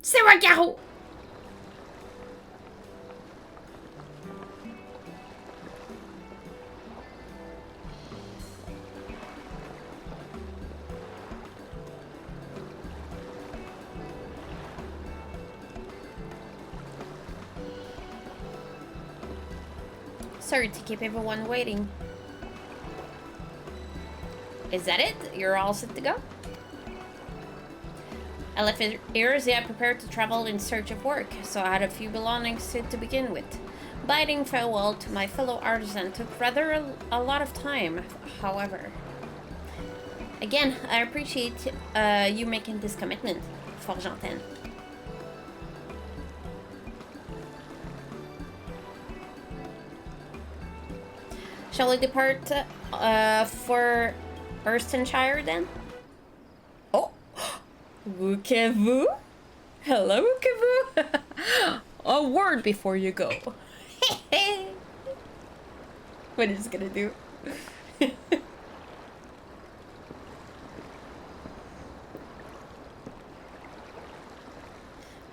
C'est moi, Caro! Sorry to keep everyone waiting. Is that it? You're all set to go? I left Erzia prepared to travel in search of work, so I had a few belongings to begin with. Bidding farewell to my fellow artisan took rather a lot of time, however. Again, I appreciate you making this commitment, Forgentin. Shall we depart for Erstonshire then? Oh! Wookevoo? Hello, Wookevoo! A word before you go. What is it gonna do?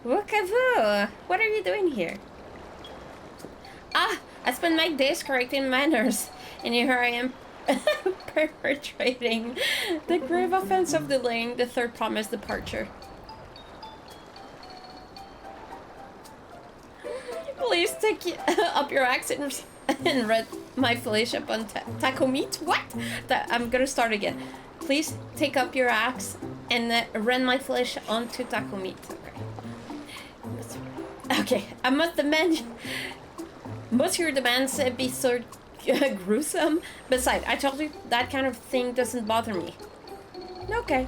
Wookevoo! What are you doing here? Ah! I spend my days correcting manners, and here I am perpetrating the grave offense of delaying the third promised departure. Please take up your axe and rend my flesh upon taco meat. What? I'm gonna start again. Please take up your axe and rend my flesh onto taco meat. Okay, I must demand. Must your demands be so gruesome? Besides, I told you that kind of thing doesn't bother me. Okay.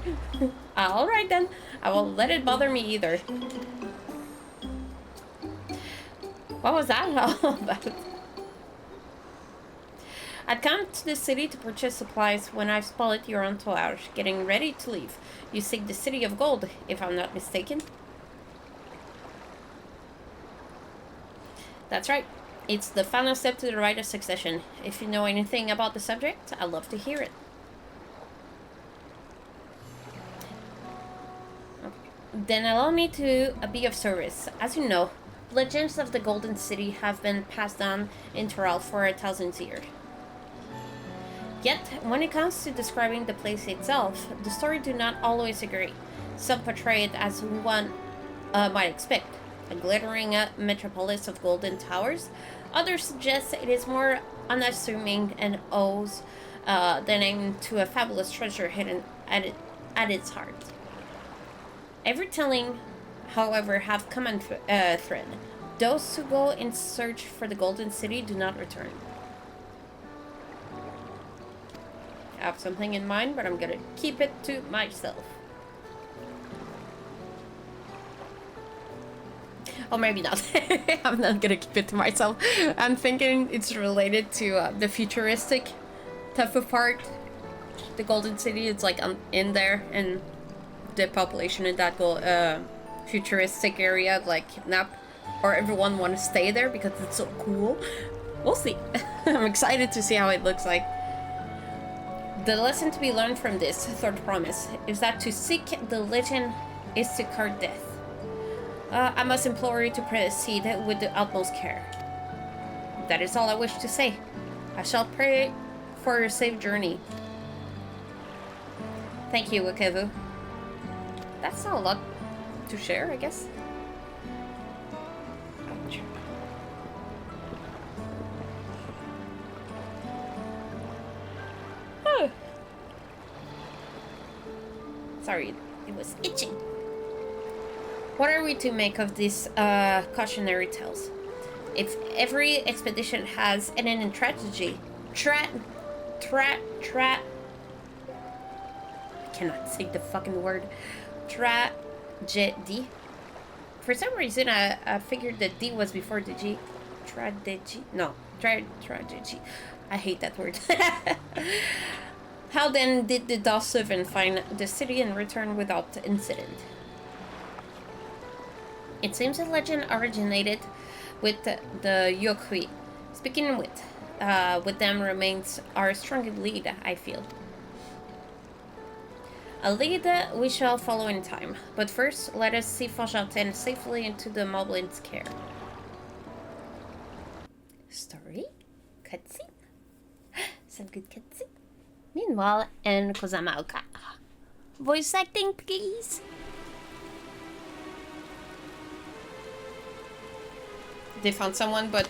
Alright then. I won't let it bother me either. What was that all about? I'd come to the city to purchase supplies when I spotted your entourage getting ready to leave. You seek the City of Gold, if I'm not mistaken. That's right. It's the final step to the right of succession. If you know anything about the subject, I'd love to hear it. Then allow me to be of service. As you know, legends of the Golden City have been passed down in Xbr'aal for 1,000 years. Yet, when it comes to describing the place itself, the stories do not always agree. Some portray it as one might expect, a glittering metropolis of golden towers. Others suggest it is more unassuming and owes the name to a fabulous treasure hidden at its heart. Every telling, however, have common thread. Those who go in search for the Golden City do not return. I have something in mind, but I'm gonna keep it to myself. Or maybe not. I'm not gonna keep it to myself. I'm thinking it's related to the futuristic type of part. The Golden City, it's like in there, and the population in that futuristic area like kidnap, or everyone want to stay there because it's so cool. We'll see. I'm excited to see how it looks like. The lesson to be learned from this third promise is that to seek the legend is to court death. I must implore you to proceed with the utmost care. That is all I wish to say. I shall pray for your safe journey. Thank you, Wookevoo. That's not a lot to share, I guess. Ouch. Oh. Sorry, it was itching. What are we to make of these cautionary tales? If every expedition has an ending tragedy, I cannot say the fucking word. Tragedy. For some reason, I figured that D was before the G. Tragedy. No, tragedy. I hate that word. How then did the Dawsivin find the city and return without incident? It seems the legend originated with the Yokui. Speaking with them remains our strongest lead, I feel. A lead we shall follow in time. But first, let us see Fontaine safely into the Moblin's care. Story? Cutscene? Some good cutscene. Meanwhile, in Kozamaoka. Voice acting, please. They found someone, but...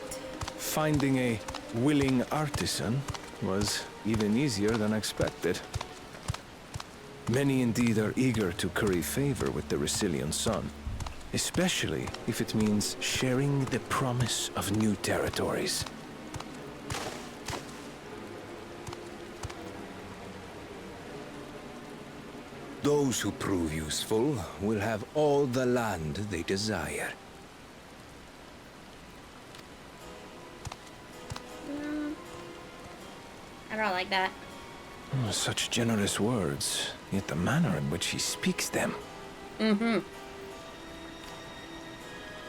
Finding a willing artisan was even easier than expected. Many indeed are eager to curry favor with the Resilient Sun, especially if it means sharing the promise of new territories. Those who prove useful will have all the land they desire. I don't like that. Such generous words, yet the manner in which he speaks them. Mm-hmm.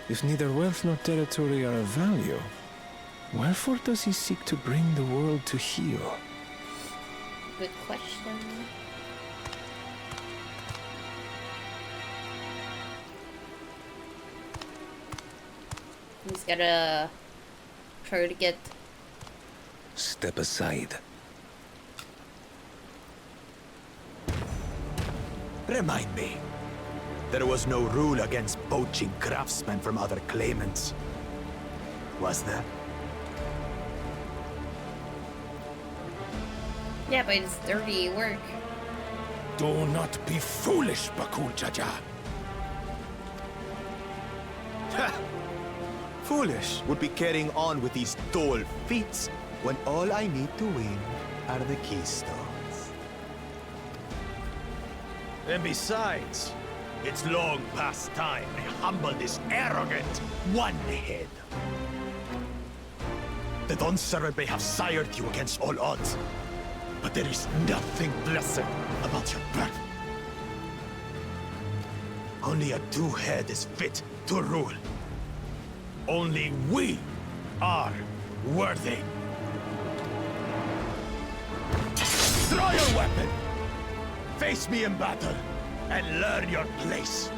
If neither wealth nor territory are of value, wherefore does he seek to bring the world to heel? Good question. He's gotta try to get... Step aside. Remind me. There was no rule against poaching craftsmen from other claimants. Was there? Yeah, but it's dirty work. Do not be foolish, Bakul Jaja. Foolish would be carrying on with these dull feats when all I need to win are the keystones. And besides, it's long past time I humble this arrogant one-head. The Dawn Servant may have sired you against all odds, but there is nothing blessed about your birth. Only a two-head is fit to rule. Only we are worthy. Draw your weapon! Face me in battle, and learn your place.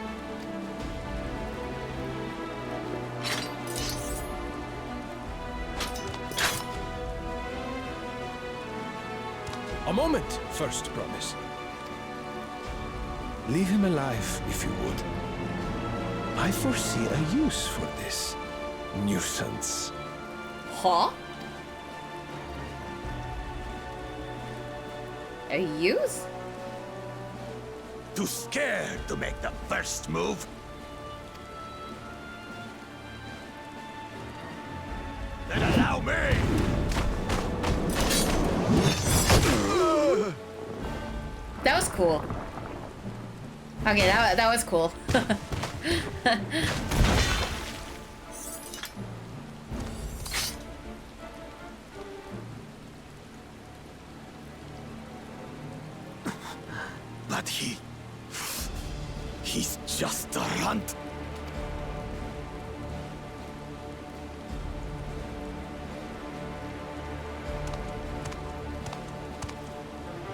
A moment, first promise. Leave him alive, if you would. I foresee a use for this nuisance. Huh? A use? Too scared to make the first move? Then allow me! That was cool. Okay, that was cool. But he's just a runt.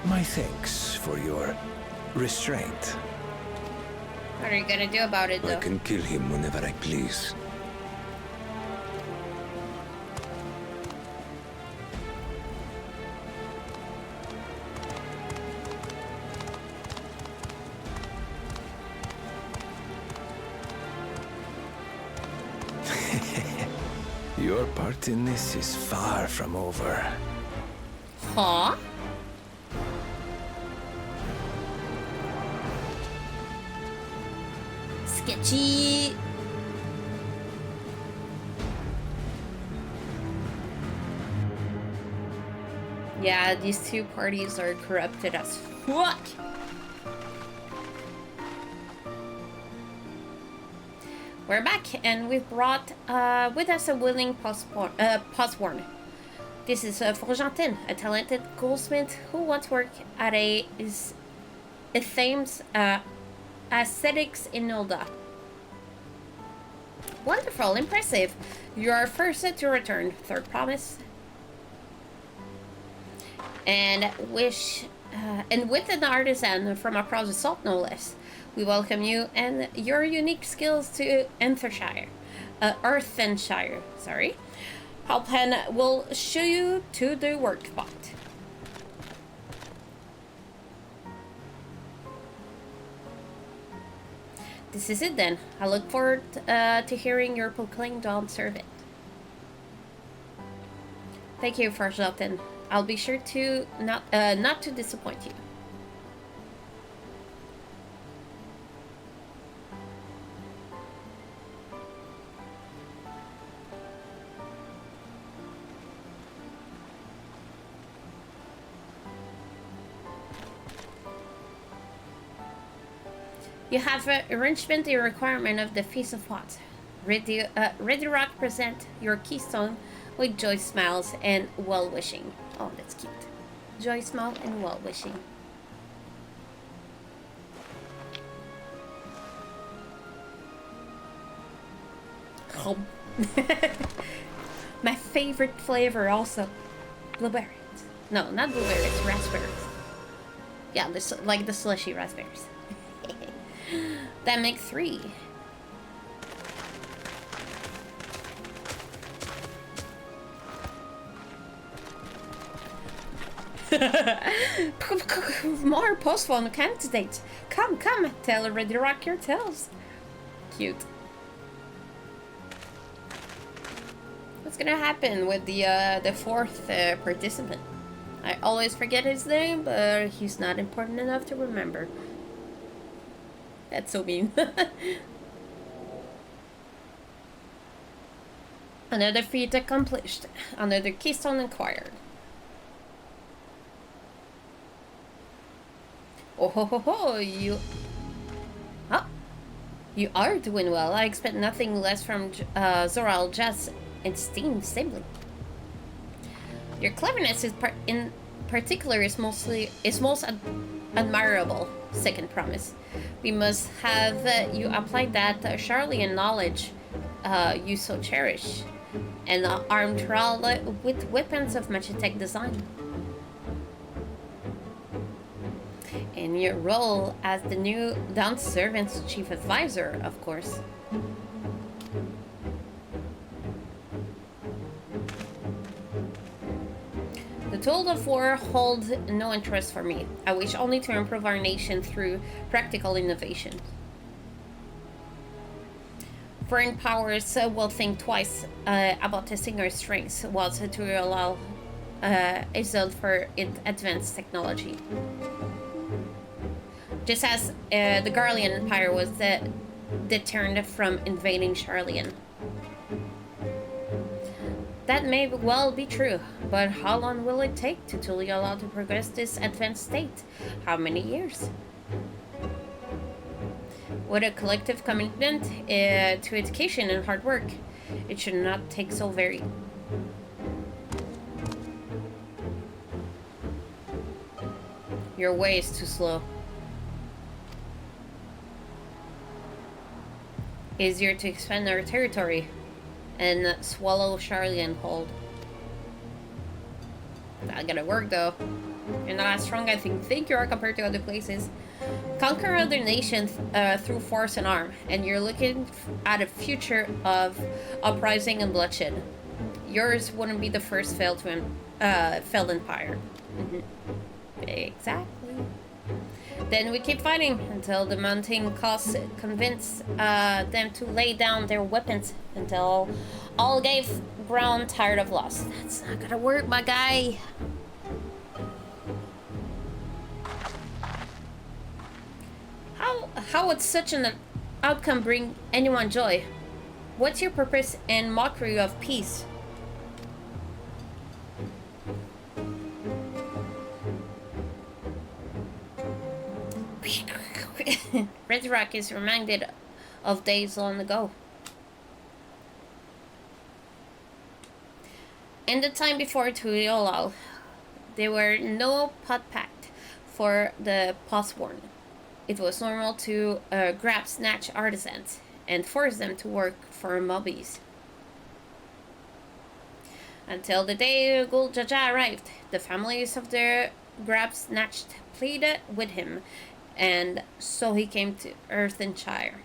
My thanks for your restraint. What are you gonna do about it, I though? can kill him whenever I please. Your part in this is far from over. Huh? Sketchy. Yeah, these two parties are corrupted as fuck. We're back, and we've brought with us a willing postborn. This is Fontaine, a talented goldsmith who wants work at a famed aesthetics in Nolda. Wonderful, impressive. You are first to return, third promise. And wish and with an artisan from across the salt, no less. We welcome you and your unique skills to Earthenshire, sorry. Halpan will show you to the work spot. This is it then. I look forward to hearing your proclaimed on servant. Thank you for Jotin. I'll be sure to not to disappoint you. You have arrangement the requirement of the Feast of Pots. Ready Rock present your keystone with joy smiles and well-wishing. Oh, that's cute. Joy smile and well-wishing. Oh. My favorite flavor also. Blueberries. No, not blueberries, raspberries. Yeah, this like the slushy raspberries. That make 3. More postphone candidates. Come, tell Ready Rock your tales. Cute. What's gonna happen with the 4th participant? I always forget his name, but he's not important enough to remember. That's so mean. Another feat accomplished. Another keystone acquired. Oh ho ho ho, you... Huh? You are doing well. I expect nothing less from Xbr'aal, Jazz, and Steam simply. Your cleverness in particular is most admirable. Second promise. We must have you apply that Charlian knowledge you so cherish, and arm Thrall with weapons of Magitech design. In your role as the new Dawn Servant's chief advisor, of course. The tool of war holds no interest for me. I wish only to improve our nation through practical innovation. Foreign powers will think twice about testing our strengths, whilst to allow Xbr'aal for its advanced technology. Just as the Garlean Empire was deterred from invading Charlian. That may well be true, but how long will it take to truly allow to progress this advanced state? How many years? With a collective commitment to education and hard work, it should not take so very. Your way is too slow. Easier to expand our territory and swallow Charlian hold. That gotta work though. You're not as strong as you think you are compared to other places. Conquer other nations through force and arm, and you're looking at a future of uprising and bloodshed. Yours wouldn't be the first failed empire. Exactly. Then we keep fighting until the mounting costs convince them to lay down their weapons until all gave ground tired of loss. That's not gonna work, my guy. How would such an outcome bring anyone joy? What's your purpose in mockery of peace? Red Rock is reminded of days long ago. In the time before Xbr'aal, there were no pot pact for the Postborn. It was normal to grab snatch artisans and force them to work for mobbies. Until the day Gul Jaja arrived, the families of the Grab snatched pleaded with him, and so he came to Earthenshire.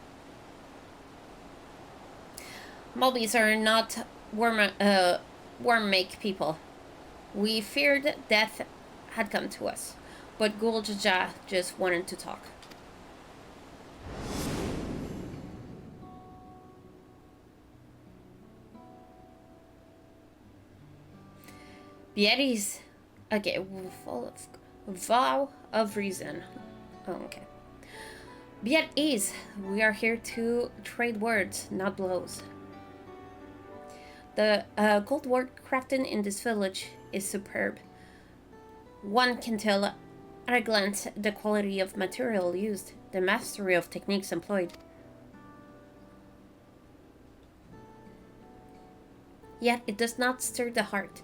Mobies are not worm-make people. We feared death had come to us, but Gul Jaja just wanted to talk. Yetis, okay, full of vow of reason. Oh, okay. Be at ease. We are here to trade words, not blows. The gold work crafted in this village is superb. One can tell at a glance the quality of material used, the mastery of techniques employed. Yet it does not stir the heart.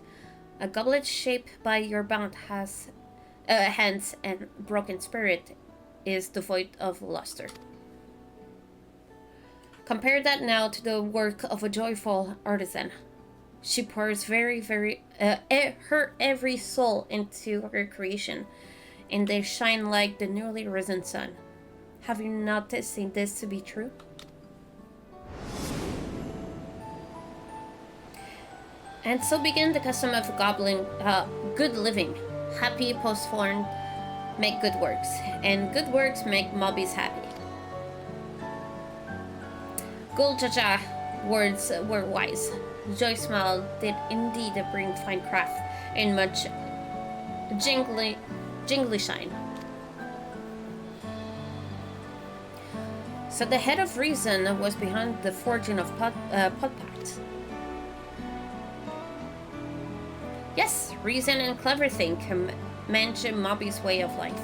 A goblet shaped by your bound hands and broken spirit is devoid of luster. Compare that now to the work of a joyful artisan. She pours her every soul into her creation, and they shine like the newly risen sun. Have you not seen this to be true? And so began the custom of good living. Happy postborn make good works, and good works make mobbies happy. Gul Jaja words were wise. Xbr'aal did indeed bring fine craft and much jingly shine. So the head of reason was behind the forging of potpacks. Yes, reason and clever thing can mention Mobby's way of life.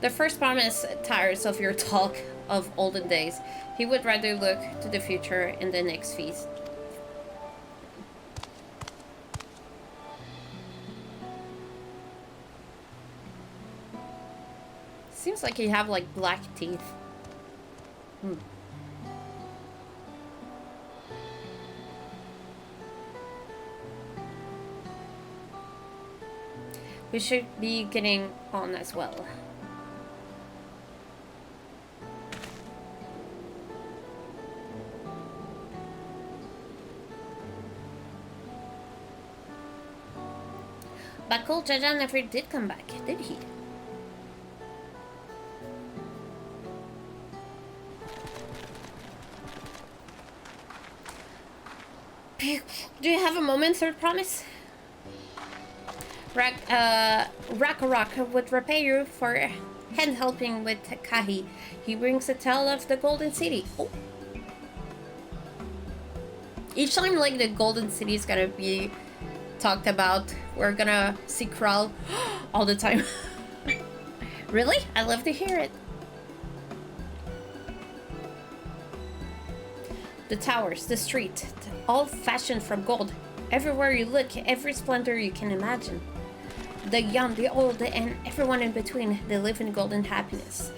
The first promise tires of your talk of olden days. He would rather look to the future in the next feast. Seems like you have like black teeth. We should be getting on as well. But Gul Jaja never did come back, did he? Do you have a moment, third promise? Rakarok would repay you for hand helping with Kahi. He brings a tale of the Golden City. Oh. Each time like the Golden City is gonna be talked about, we're gonna see Xbr'aal all the time. Really? I love to hear it. The towers, the street, all fashioned from gold. Everywhere you look, every splendor you can imagine. The young, the old, and everyone in between, they live in golden happiness.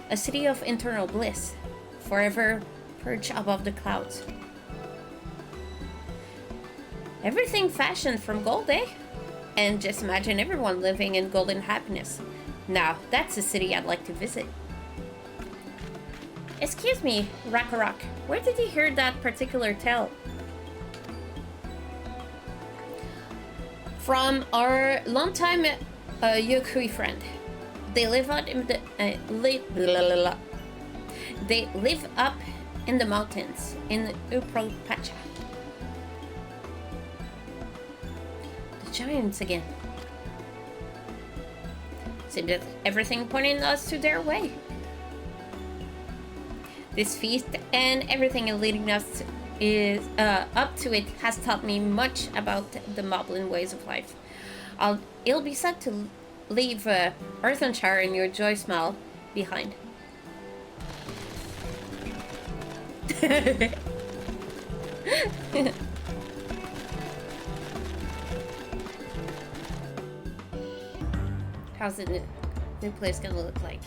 A city of internal bliss, forever perched above the clouds. Everything fashioned from gold, eh? And just imagine everyone living in golden happiness. Now, that's a city I'd like to visit. Excuse me, Rakarok, where did you hear that particular tale? From our longtime Yukui friend. They live out in the they live up in the mountains in Upropacha. The giants again. Seems that everything pointing us to their way. This feast and everything leading us up to it has taught me much about the Moblin ways of life. It'll be sad to leave Earthenshire and your Xbr'aal behind. How's it new place gonna look like.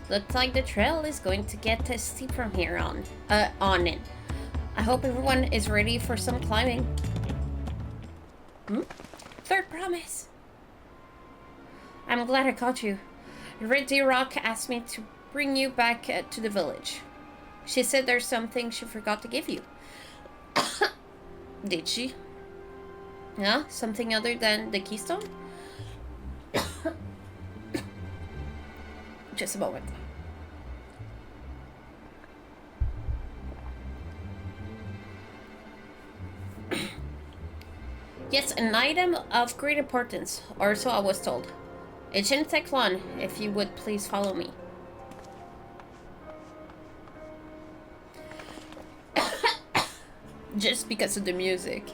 Looks like the trail is going to get steep from here on in. I hope everyone is ready for some climbing. Third promise. I'm glad I caught you. Red Rock asked me to bring you back to the village. She said there's something she forgot to give you. Did she? Yeah, something other than the keystone? Just a moment. Yes, an item of great importance, or so I was told. It shouldn't take long, if you would please follow me. Just because of the music.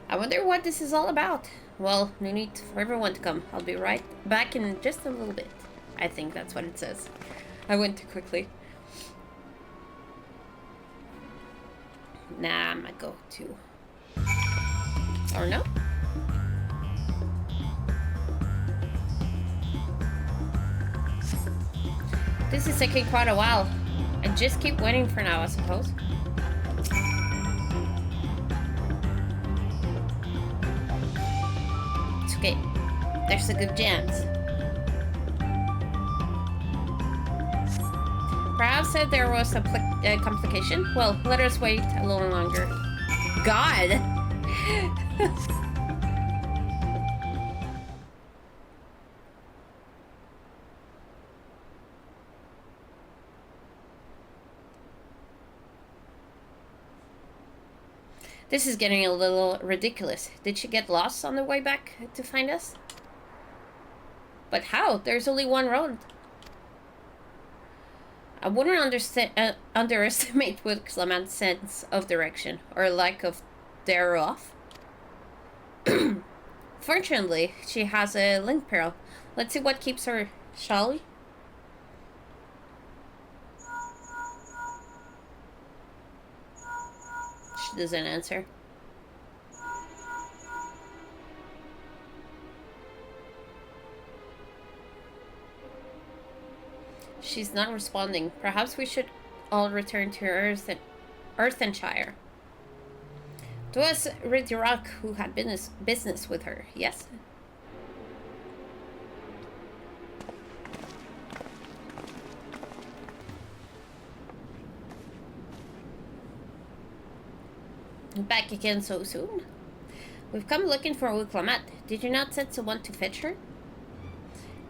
I wonder what this is all about. Well, no need for everyone to come. I'll be right back in just a little bit. I think that's what it says. I went too quickly. Nah, I'm gonna go to... Or no? This is taking quite a while. I just keep waiting for now, I suppose. It's okay. There's a good chance. Perhaps there was a complication. Well, let us wait a little longer. God! This is getting a little ridiculous. Did she get lost on the way back to find us? But how? There's only one road. I wouldn't underestimate with Clement's sense of direction, or lack of thereof. Fortunately, she has a link pearl. Let's see what keeps her, shall we? She doesn't answer. She's not responding. Perhaps we should all return to Earthenshire. It was Red Rock who had business with her, yes? Back again so soon? We've come looking for old Clement. Did you not send someone to fetch her?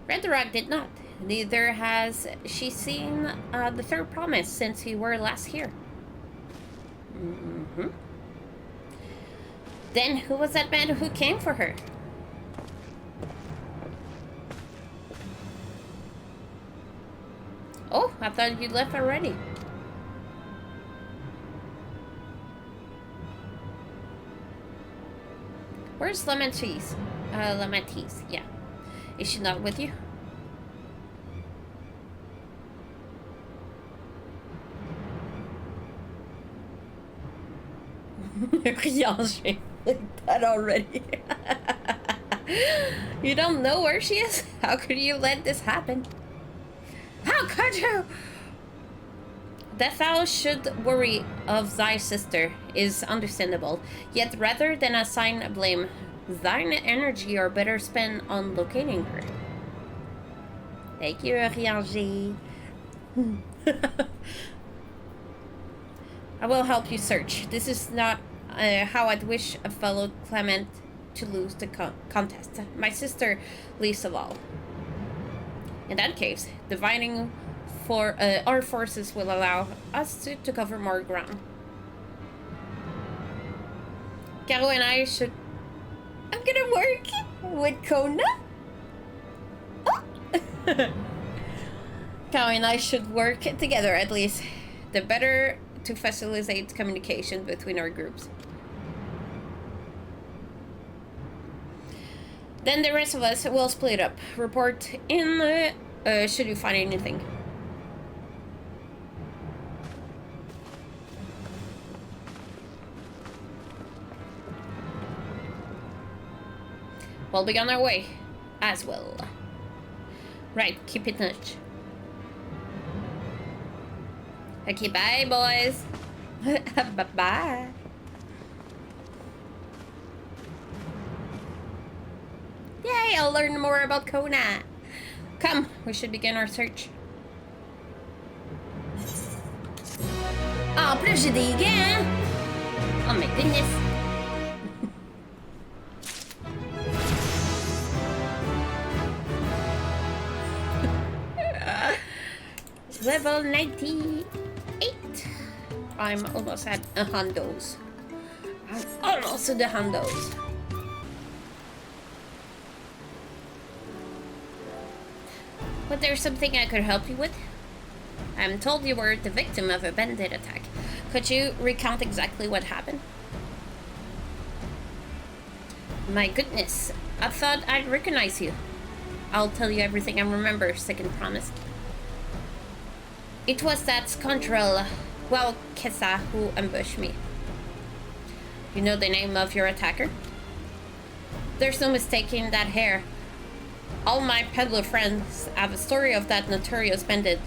Red Rock did not. Neither has she seen the third promise since we were last here. Then who was that man who came for her? Oh, I thought you'd left already. Where's Lamantis? Lamantis, yeah. Is she not with you? Rianger, that already. You don't know where she is? How could you let this happen? How could you? That thou should worry of thy sister is understandable, yet rather than assign blame, thine energy are better spent on locating her. Thank you, Rianger. I will help you search. This is not how I'd wish a fellow Clement to lose the contest. My sister least of all. In that case, dividing for our forces will allow us to cover more ground. Caro and I should... I'm gonna work with Koana? Oh. Caro and I should work together at least. The better to facilitate communication between our groups. Then the rest of us will split up. Report in should you find anything. We'll be on our way as well. Right, keep in touch. Okay, bye, boys. Bye-bye. Yay, I'll learn more about Koana. Come, we should begin our search. Ah, plus j'ai des gants. Oh my goodness. Level 98. I'm almost at a hundos. I'm almost at the hundos. But there's something I could help you with. I'm told you were the victim of a bandit attack. Could you recount exactly what happened? My goodness, I thought I'd recognize you. I'll tell you everything I remember, second promise. It was that scoundrel, well, Kessa, who ambushed me. You know the name of your attacker? There's no mistaking that hair. All my peddler friends have a story of that notorious bandit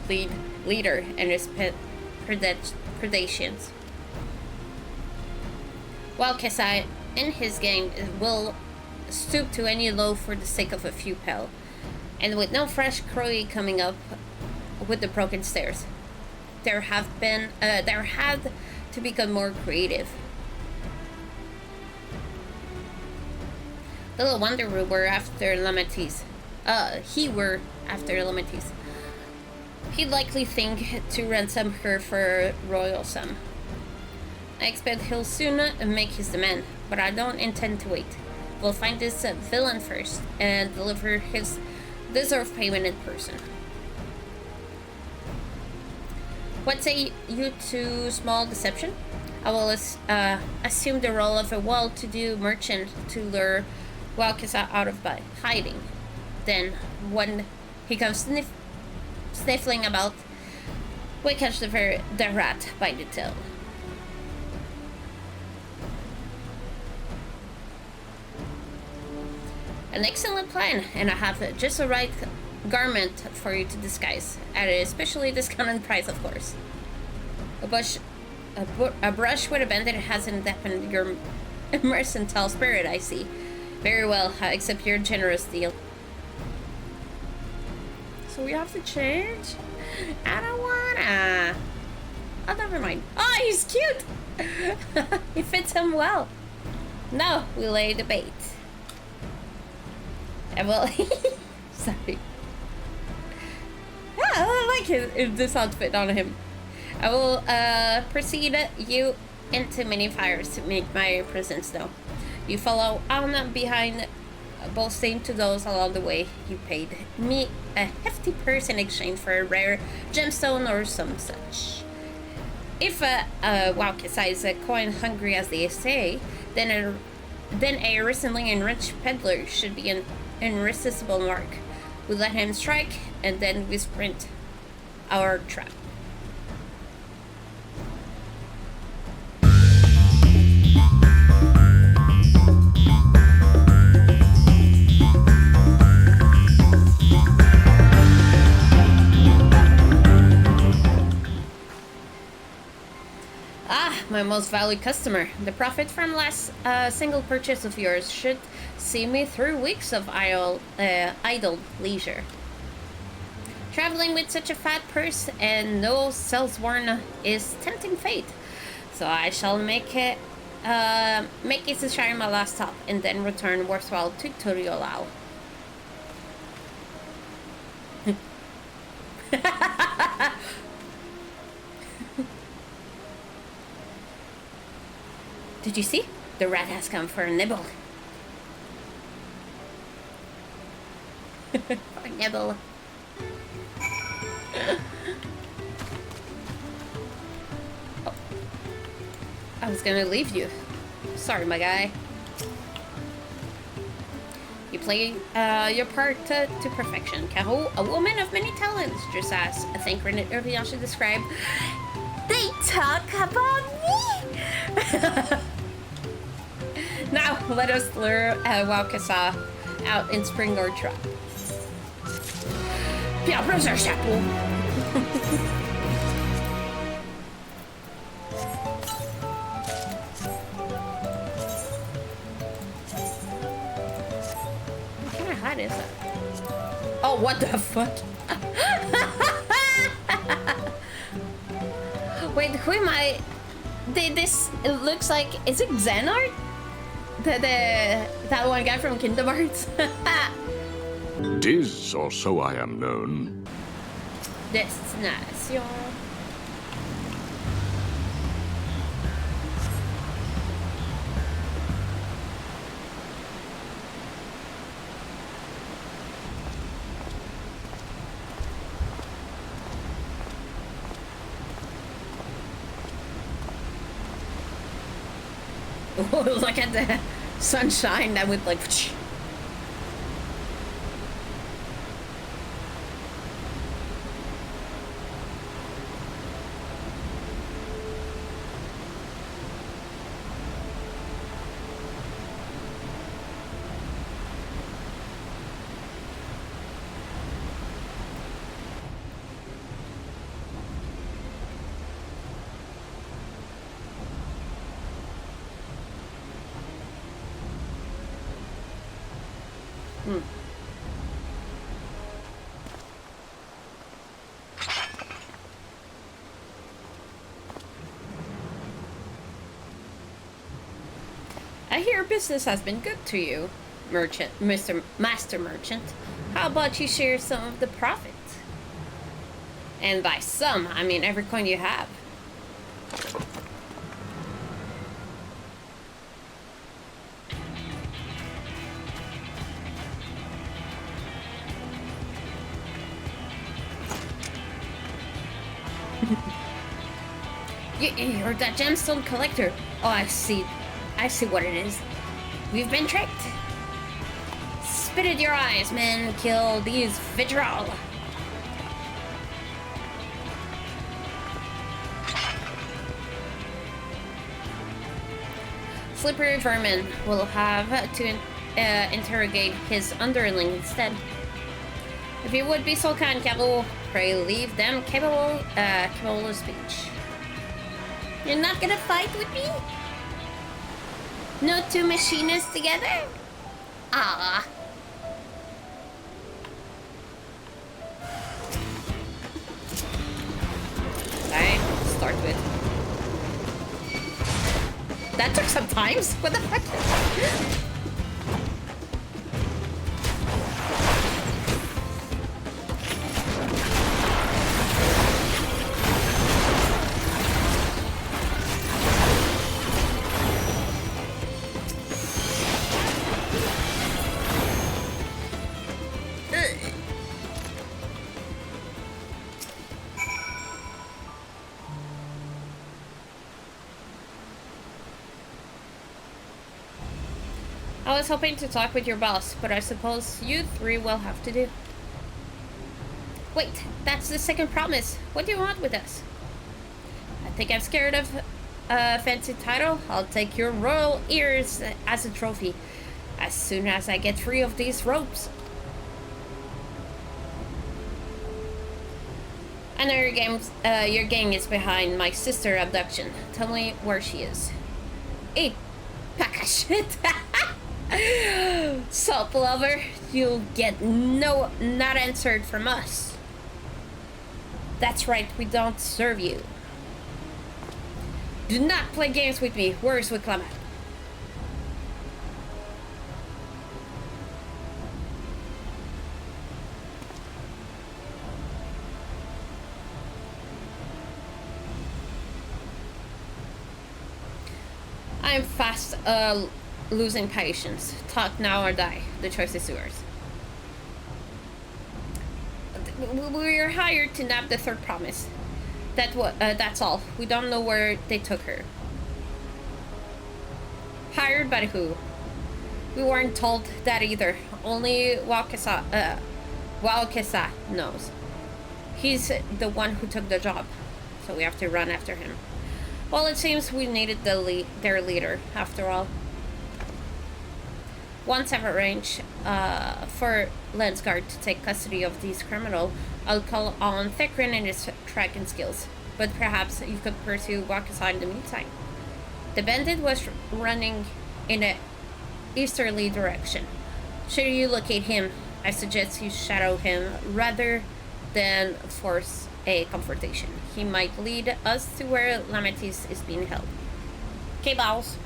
leader and his predations. While Kessa and his gang will stoop to any low for the sake of a few pel, and with no fresh crowley coming up with the broken stairs, there had to become more creative. Little wonder we were after Lamatis. He were after Lamatis. He'd likely think to ransom her for royal sum. I expect he'll soon make his demand, but I don't intend to wait. We'll find this villain first and deliver his deserved payment in person. What say you to small deception? I will assume the role of a well-to-do merchant to lure Kessa out of hiding. Then, when he comes sniffling about, we catch the rat by the tail. An excellent plan, and I have just the right garment for you to disguise, at a especially discounted price, of course. A brush with a bandit hasn't dampened your mercantile spirit, I see. Very well, I accept your generous deal. So we have to change? I don't wanna. Oh, never mind. Oh, he's cute! He fits him well. Now we lay the bait. Well, sorry. Yeah, I like this outfit on him. I will proceed you into many fires to make my presence known. You follow on behind, boasting to those along the way. You paid me a hefty purse in exchange for a rare gemstone or some such. If Kessa is coin hungry as they say, then a recently enriched peddler should be an irresistible mark. We let him strike, and then we sprint our trap. My most valued customer. The profit from last single purchase of yours should see me through weeks of idle leisure. Traveling with such a fat purse and no salesworn is tempting fate. So I shall make it to shine my last stop and then return worthwhile to Xbr'aal. Did you see? The rat has come for a nibble. For a nibble. Oh. I was gonna leave you. Sorry, my guy. You play your part to perfection. Caro, a woman of many talents, just as I think Renée earlier should describe. They talk about me! Now, let us lure Kessa out in spring or trap. Puis en plus un chapeau. What kind of hat is that? Oh, what the fuck? Wait, who am I? This it looks like, is it Xenart? That one guy from Kingdom Hearts? Tis, or so I am known. Destination. Oh, look at the sunshine that would like. I hear business has been good to you, merchant, Master Merchant. How about you share some of the profit? And by some, I mean every coin you have. You're that gemstone collector. Oh, I see what it is. We've been tricked. Spit at your eyes, man. Kill these Xbr'aal. Slippery vermin will have to interrogate his underling instead. If you would be so kind, Cabo, pray leave them capable of speech. You're not gonna fight with me? No two machinists together? Ah. Alright, start with. That took some time. What the fuck? I was hoping to talk with your boss, but I suppose you three will have to do. Wait, that's the second promise. What do you want with us? I think I'm scared of a fancy title. I'll take your royal ears as a trophy as soon as I get free of these ropes. I know your gang is behind my sister abduction. Tell me where she is. Hey, pack of shit. Soap lover, you'll get not answered from us. That's right, we don't serve you. Do not play games with me. Where's Koana? I'm fast losing patience. Talk now or die. The choice is yours. We were hired to nab the third promise. That's all. We don't know where they took her. Hired by who? We weren't told that either. Only Walkesa knows. He's the one who took the job, so we have to run after him. Well, it seems we needed their leader, after all. Once I've arranged for Lensguard to take custody of these criminals, I'll call on Thekrin and his tracking skills. But perhaps you could pursue Wakasai in the meantime. The bandit was running in a easterly direction. Should you locate him, I suggest you shadow him rather than force a confrontation. He might lead us to where Lamatis is being held. Okay, boss.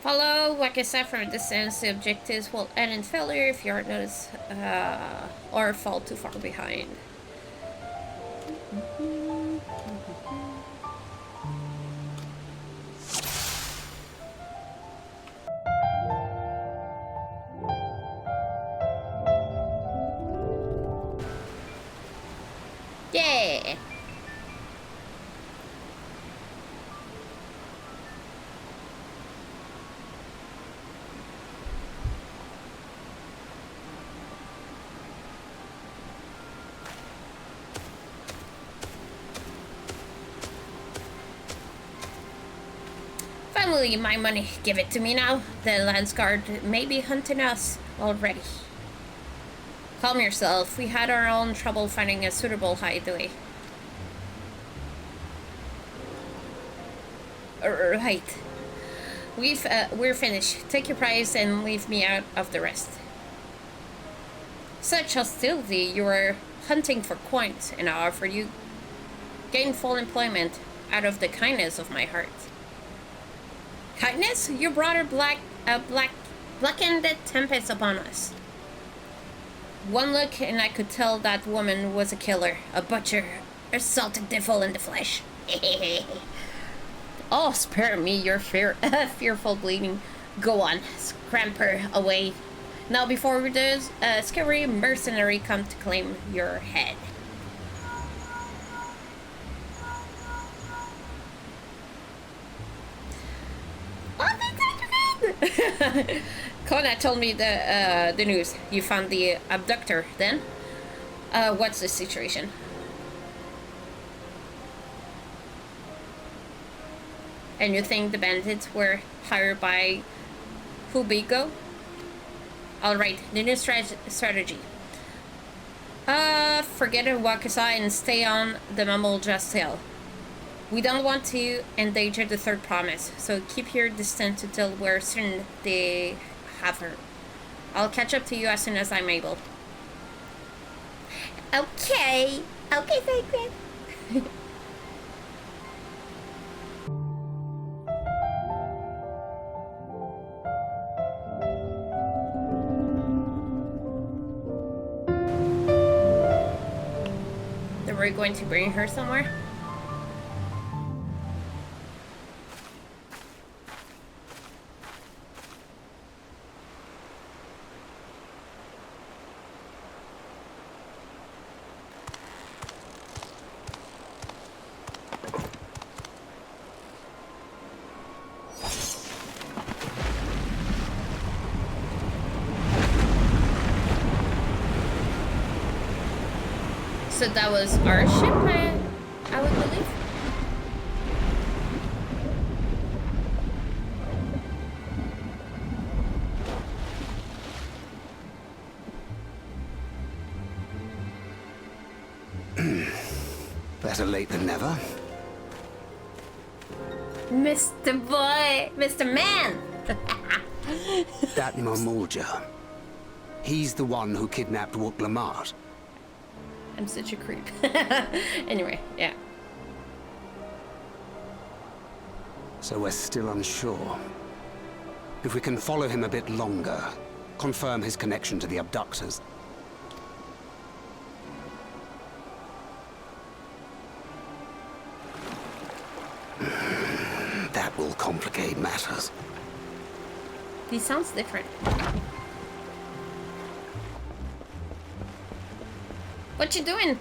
Follow Wakasa from a distance. The objectives will end in failure if you aren't noticed or fall too far behind. Yeah. Finally, my money. Give it to me now. The Landsguard may be hunting us already. Calm yourself. We had our own trouble finding a suitable hideaway. Right. We're finished. Take your prize and leave me out of the rest. Such hostility. You were hunting for coins, and I offer you gainful employment out of the kindness of my heart. Kindness? You brought a blackened tempest upon us. One look and I could tell that woman was a killer, a butcher, a salted devil in the flesh. Oh, spare me your fearful bleeding. Go on, scamper away. Now before this scary mercenary come to claim your head. Koana told me the news. You found the abductor then? What's the situation? And you think the bandits were hired by Hubigo? Alright, the new strategy. Forget Wakasai and stay on the Mammal Justel. We don't want to endanger the third promise, so keep your distance until we're certain they have her. I'll catch up to you as soon as I'm able. Okay. Okay, Sacred. Then we're going to bring her somewhere? So that was our ship, I would believe. Better late than never. Mr. Boy, Mr. Man. That Mamulja. He's the one who kidnapped Wook Lamart. I'm such a creep. Anyway, yeah. So we're still unsure. If we can follow him a bit longer, confirm his connection to the abductors. This sounds different. What you doing?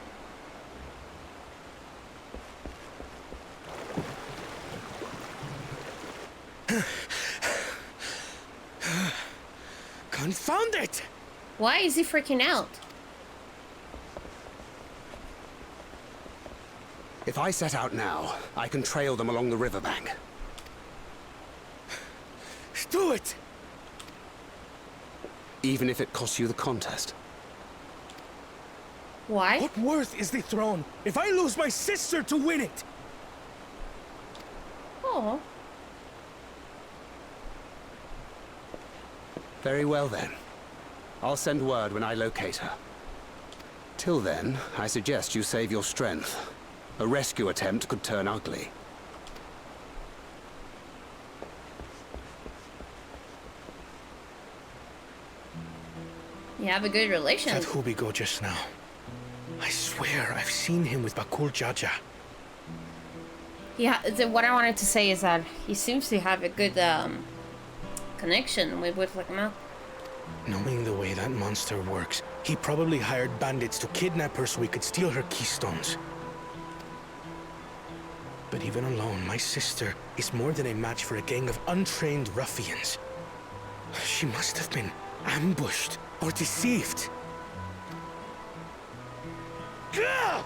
Confound it! Why is he freaking out? If I set out now, I can trail them along the riverbank. Do it! Even if it costs you the contest. Why? What worth is the throne if I lose my sister to win it? Oh. Very well then. I'll send word when I locate her. Till then, I suggest you save your strength. A rescue attempt could turn ugly. You have a good relation. That Hubigo just now. I swear I've seen him with Bakul Jaja. Yeah, what I wanted to say is that he seems to have a good connection with Lakma. Knowing the way that monster works, he probably hired bandits to kidnap her so we could steal her keystones. But even alone, my sister is more than a match for a gang of untrained ruffians. She must have been ambushed or deceived. Gah!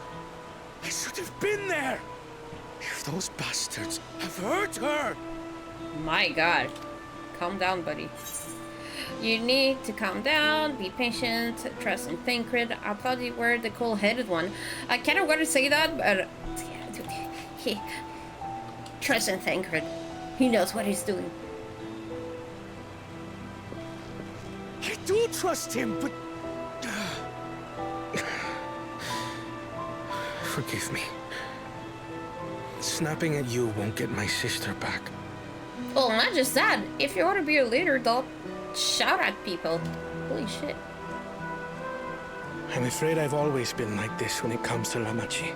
I should have been there! If those bastards have hurt her! My god. Calm down, buddy. You need to calm down, be patient, trust in Thancred. I thought you were the cool-headed one. I kind of want to say that, but... Trust in Thancred. He knows what he's doing. I do trust him, but... Forgive me. Snapping at you won't get my sister back. Well, not just that. If you want to be a leader, don't shout at people. Holy shit. I'm afraid I've always been like this when it comes to Lamachi.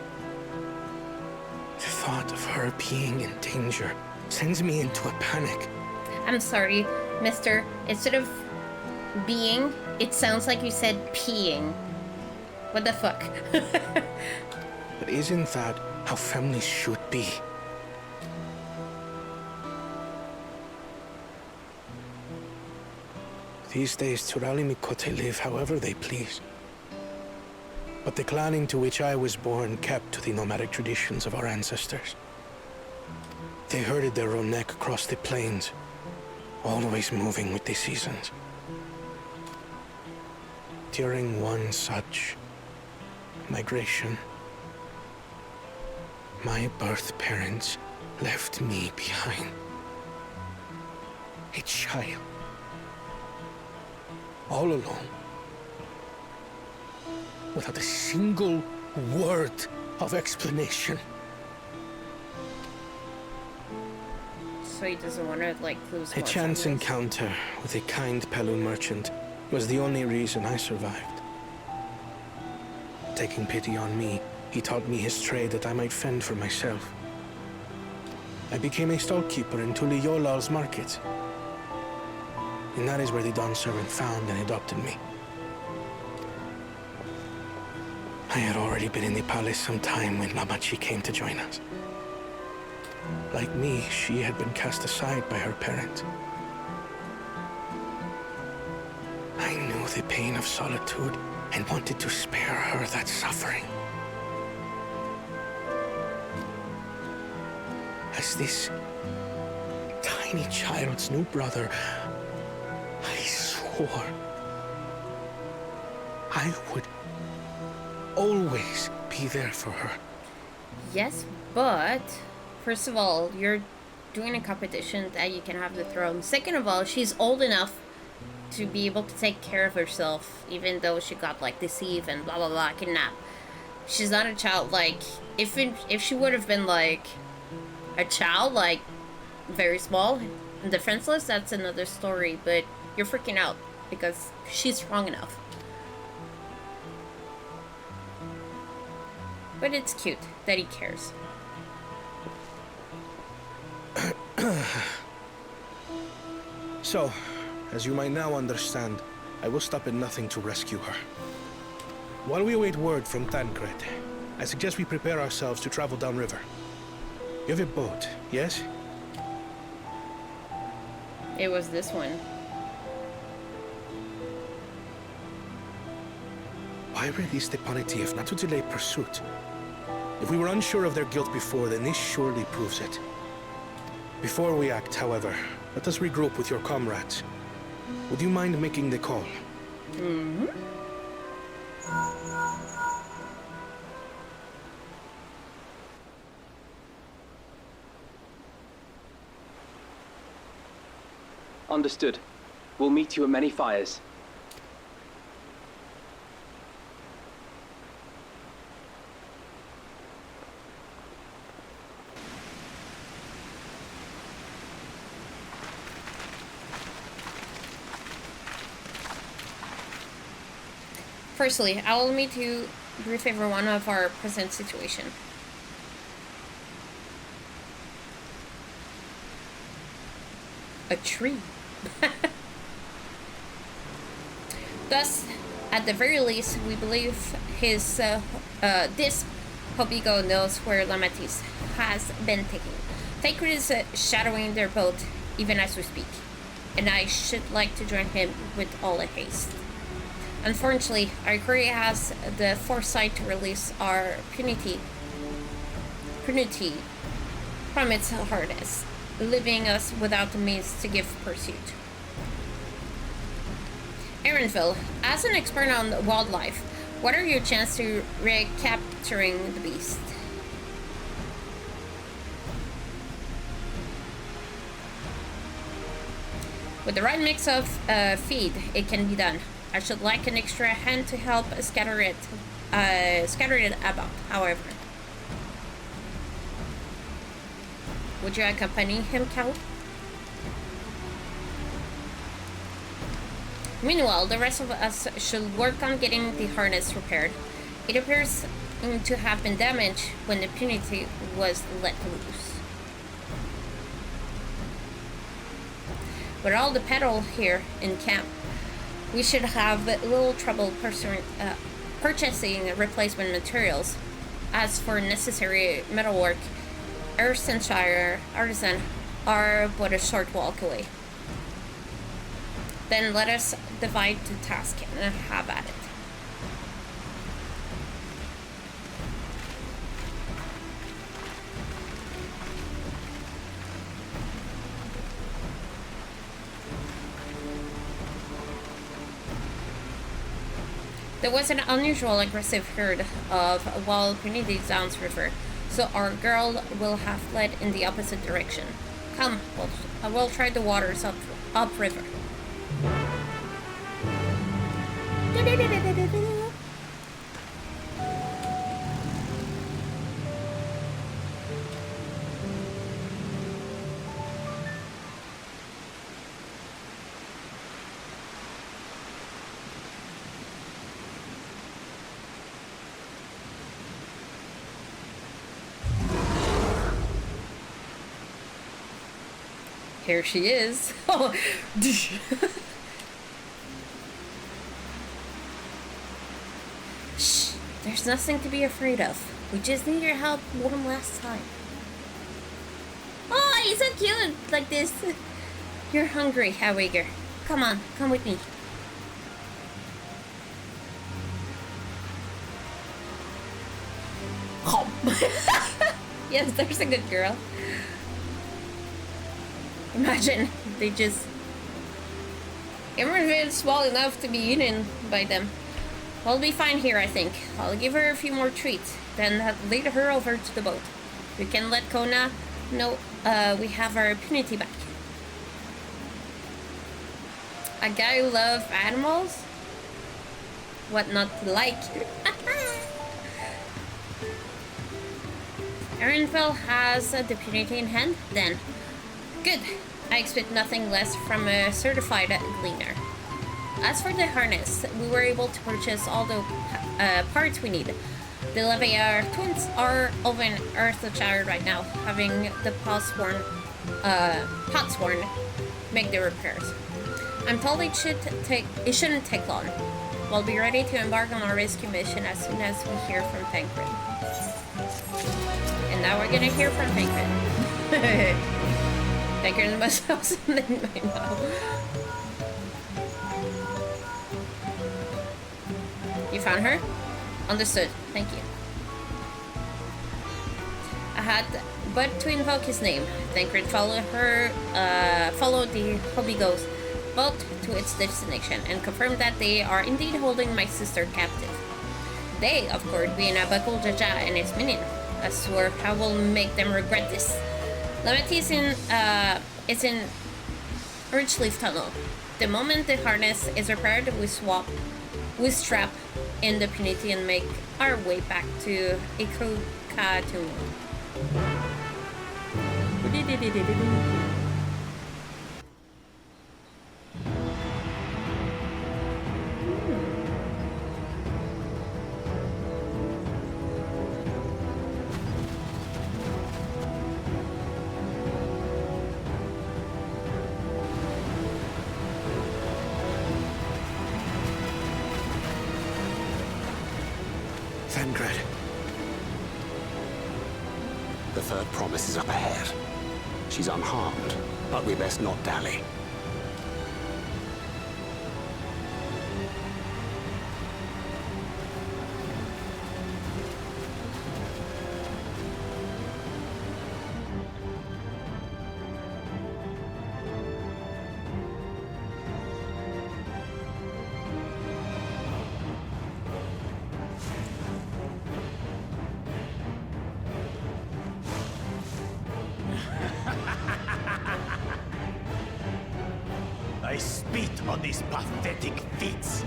The thought of her being in danger sends me into a panic. I'm sorry, mister. Instead of being, it sounds like you said peeing. What the fuck? But isn't that how families should be? These days, Turali Mikote live however they please. But the clan into which I was born kept to the nomadic traditions of our ancestors. They herded their own neck across the plains, always moving with the seasons. During one such migration, my birth parents left me behind. A child. All alone. Without a single word of explanation. So he doesn't want to, like, lose A more chance families. encounter with a kind Pelu merchant was the only reason I survived. Taking pity on me, he taught me his trade that I might fend for myself. I became a stallkeeper in Tuliyolal's market. And that is where the Dawn servant found and adopted me. I had already been in the palace some time when Lamachi came to join us. Like me, she had been cast aside by her parents. I knew the pain of solitude and wanted to spare her that suffering. As this tiny child's new brother, I swore I would always be there for her. Yes, but first of all, you're doing a competition that you can have the throne. Second of all, she's old enough to be able to take care of herself, even though she got, like, deceived and blah blah blah, kidnapped. She's not a child. Like, if she would have been like a child, like very small and defenseless, that's another story. But you're freaking out because she's strong enough. But it's cute that he cares. So, as you might now understand, I will stop at nothing to rescue her. While we await word from Tancred, I suggest we prepare ourselves to travel downriver. You have a boat, yes? It was this one. Why release the Panity if not to delay pursuit? If we were unsure of their guilt before, then this surely proves it. Before we act, however, let us regroup with your comrades. Would you mind making the call? Mm-hmm. Understood. We'll meet you at many fires. Firstly, allow me to brief everyone of our present situation. A tree. Thus, at the very least, we believe this Hobigo knows where Lamatis has been taken. Tancred is shadowing their boat even as we speak, and I should like to join him with all haste. Unfortunately, our crew has the foresight to release our punity from its harness, leaving us without the means to give pursuit. Aaronville, as an expert on wildlife, what are your chances to recapturing the beast? With the right mix of feed, it can be done. I should like an extra hand to help scatter it about, however. Would you accompany him, Cal? Meanwhile, the rest of us should work on getting the harness repaired. It appears to have been damaged when the punity was let loose. With all the petrol here in camp, we should have little trouble purchasing replacement materials. As for necessary metalwork, Erstenshire artisan are but a short walk away. Then let us divide the task and have at it. There was an unusual aggressive herd of wild Puniti's downriver, so our girl will have fled in the opposite direction. Come, we'll try the waters upriver. Here she is. Oh. Shh, there's nothing to be afraid of. We just need your help one last time. Oh, he's so cute like this. You're hungry, Hawiger. Come on, come with me. Yes, there's a good girl. Imagine they just... Everyone's small enough to be eaten by them. We'll be fine here, I think. I'll give her a few more treats, then lead her over to the boat. We can let Koana know we have our punity back. A guy who loves animals? What not to like? Aaronville has the punity in hand, then. Good. I expect nothing less from a certified gleaner. As for the harness, we were able to purchase all the parts we need. The Leviar twins are over in Earthshire right now, having the Potsworn make the repairs. I'm told it shouldn't take long. We'll be ready to embark on our rescue mission as soon as we hear from Tancred. And now we're gonna hear from Tancred. Tancred must have something by now. You found her? Understood. Thank you. I had but to invoke his name. Tancred followed the Hobby Ghost boat to its destination and confirmed that they are indeed holding my sister captive. They, of course, being Abakul Jaja and its minion. I swear I will make them regret this. Lameti is in Ridgeleaf Tunnel. The moment the harness is repaired, we strap in the Punity and make our way back to Ikukatu. Tancred. The third promise is up ahead. She's unharmed, but we best not dally. I spit on these pathetic feats.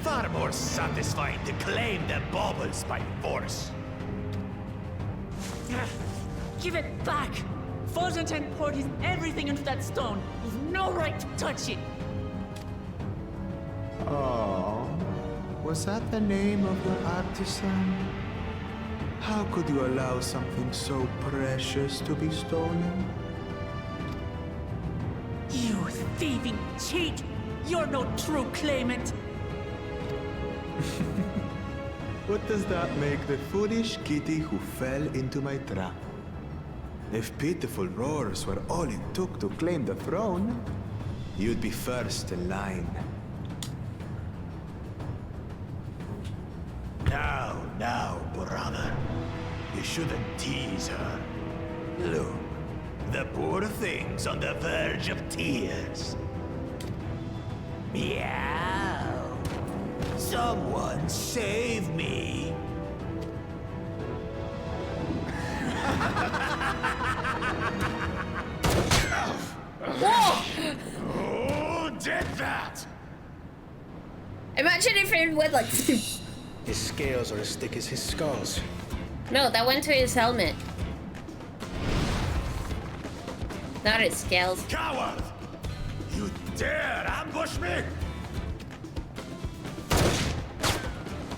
Far more satisfying to claim their baubles by force. Give it back! Fosunten poured his everything into that stone. You've no right to touch it! Oh, was that the name of your artisan? How could you allow something so precious to be stolen? You thieving cheat! You're no true claimant! What does that make the foolish kitty who fell into my trap? If pitiful roars were all it took to claim the throne, you'd be first in line. Now, brother. You shouldn't tease her. Look, the poor thing's on the verge of tears. Meow. Someone save me. Whoa! Who did that? Imagine if it went like... His scales are as thick as his skulls. No, that went to his helmet. Not his scales. Coward! You dare ambush me?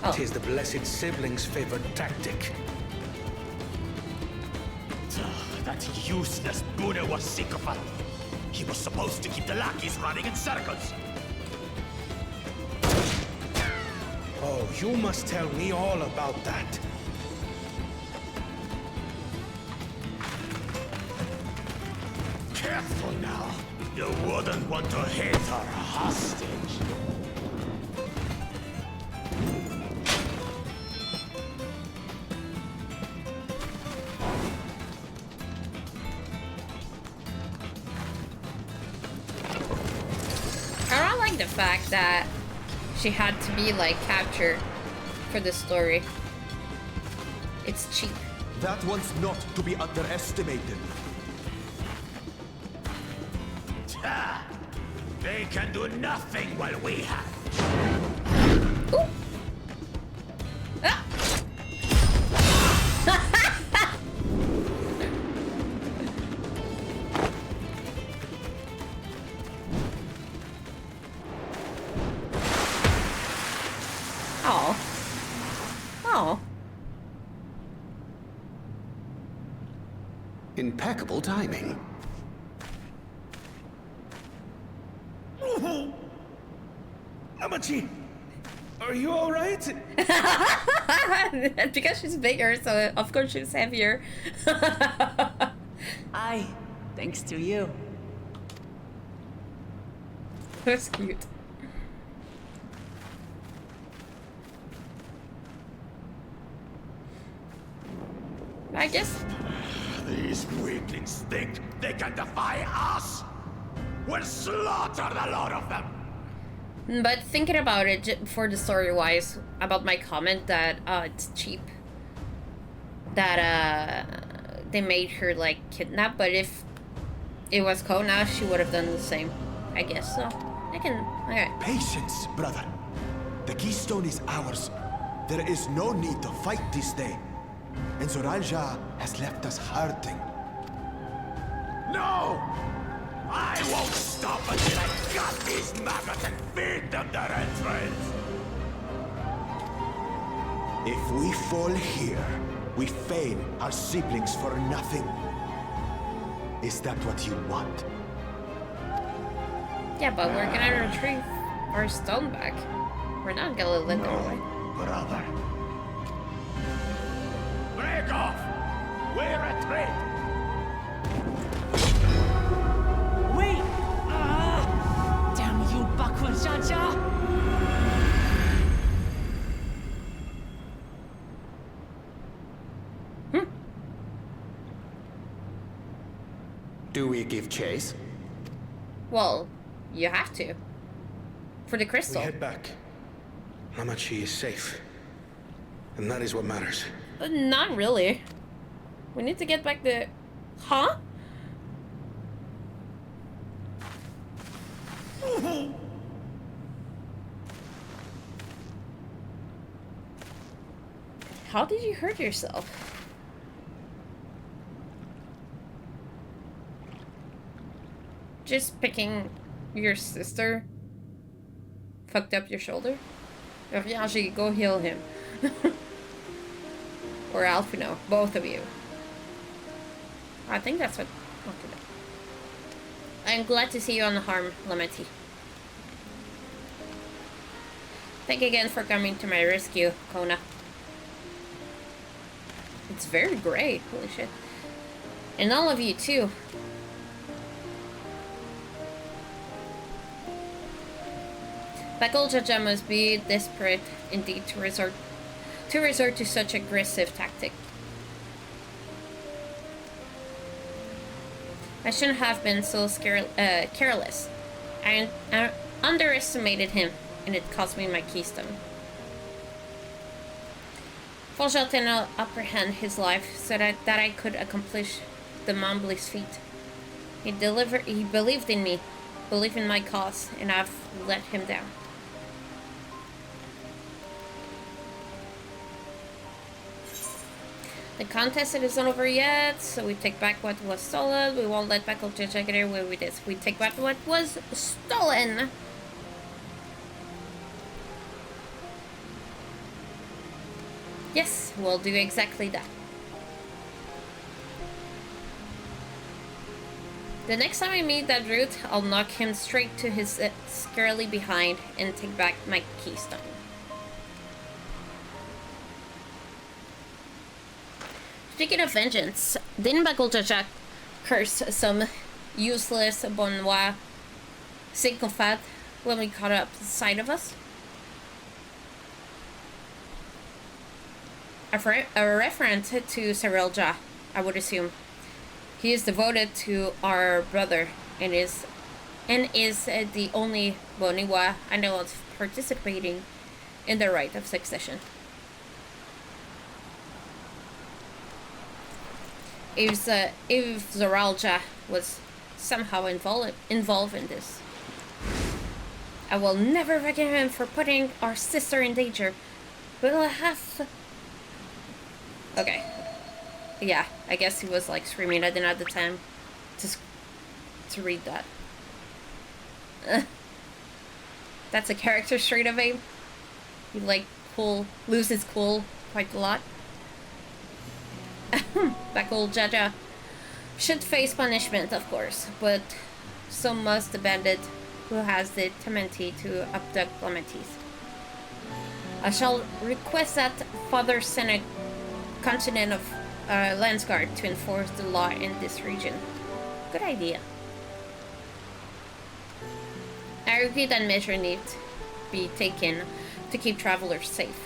Oh. Tis the blessed sibling's favorite tactic. That useless Buddha was sycophant. He was supposed to keep the lackeys running in circles. Oh, you must tell me all about that. Careful now. You wouldn't want to hit her hostage. I don't like the fact that she had to be like captured for the story. It's cheap. That one's not to be underestimated. Ha! They can do nothing while we have. Ooh. Ah. Oh. Oh. Impeccable timing. Amachi, are you alright? Because she's bigger, so of course she's heavier. Aye, thanks to you. That's cute. I guess. These weaklings think they can defy us? We'll slaughter the lot of them! But thinking about it, for the story-wise, about my comment that it's cheap, that they made her like kidnap, but if it was Koana, she would have done the same, I guess. So I can. Okay. Patience, brother. The keystone is ours. There is no need to fight this day. And Xbr'aal has left us hurting. No! I won't stop until I gut these maggots and feed them their entrails! If we fall here, we fail our siblings for nothing. Is that what you want? Yeah, but we're gonna retrieve our stone back. We're not gonna let them away. Brother. Break off! We retreat! Wait! Damn you, backward Jaja! Do we give chase? Well, you have to. For the We crystal. head back. Amachi is safe. And that is what matters. Not really. We need to get back the... Huh? How did you hurt yourself? Just picking your sister fucked up your shoulder? Viens, go heal him. Or Alfino, both of you. I think that's what... Okay. I'm glad to see you unharmed, Lameti. Thank you again for coming to my rescue, Koana. It's very great, holy shit. And all of you too. Jaja must be desperate indeed to resort to such aggressive tactic. I shouldn't have been so careless. I underestimated him, and it cost me my keystone. Folgel did not apprehend his life so that I could accomplish the Mambly's feat. He believed in me, believed in my cause, and I've let him down. The contest isn't over yet, so we take back what was stolen. We won't let Jaja get away with this. We take back what was stolen. Yes, we'll do exactly that. The next time I meet that route, I'll knock him straight to his scarily behind and take back my keystone. Speaking of vengeance, didn't Jaja curse some useless Bonnois sycophant when we caught up sight of us? A reference to Xbr'aal, I would assume. He is devoted to our brother and is the only Bonnois I know of participating in the rite of succession. If Xbr'aal was somehow involved in this, I will never forgive him for putting our sister in danger. We'll have... Okay. Yeah, I guess he was like screaming. I didn't have the time to read that. That's a character trait of Abe. He like loses cool quite a lot. Jaja should face punishment, of course, but so must the bandit who has the temerity to abduct Clementis. I shall request that Father send a contingent of Landsguard to enforce the law in this region. Good idea. I agree that measures need to be taken to keep travelers safe.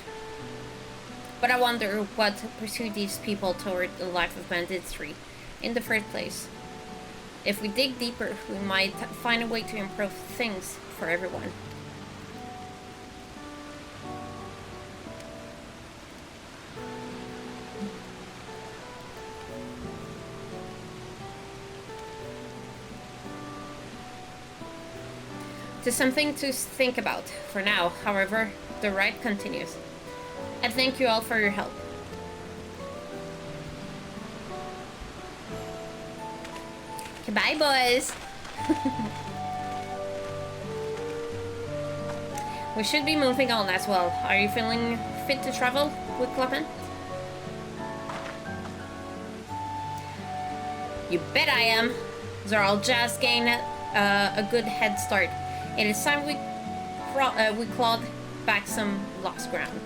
But I wonder what pursued these people toward a life of banditry in the first place. If we dig deeper, we might find a way to improve things for everyone. It is something to think about. For now, however, the ride continues. And thank you all for your help. Goodbye, boys. We should be moving on as well. Are you feeling fit to travel with Clement? You bet I am. Xbr'aal just gained a good head start. It is time we clawed back some lost ground.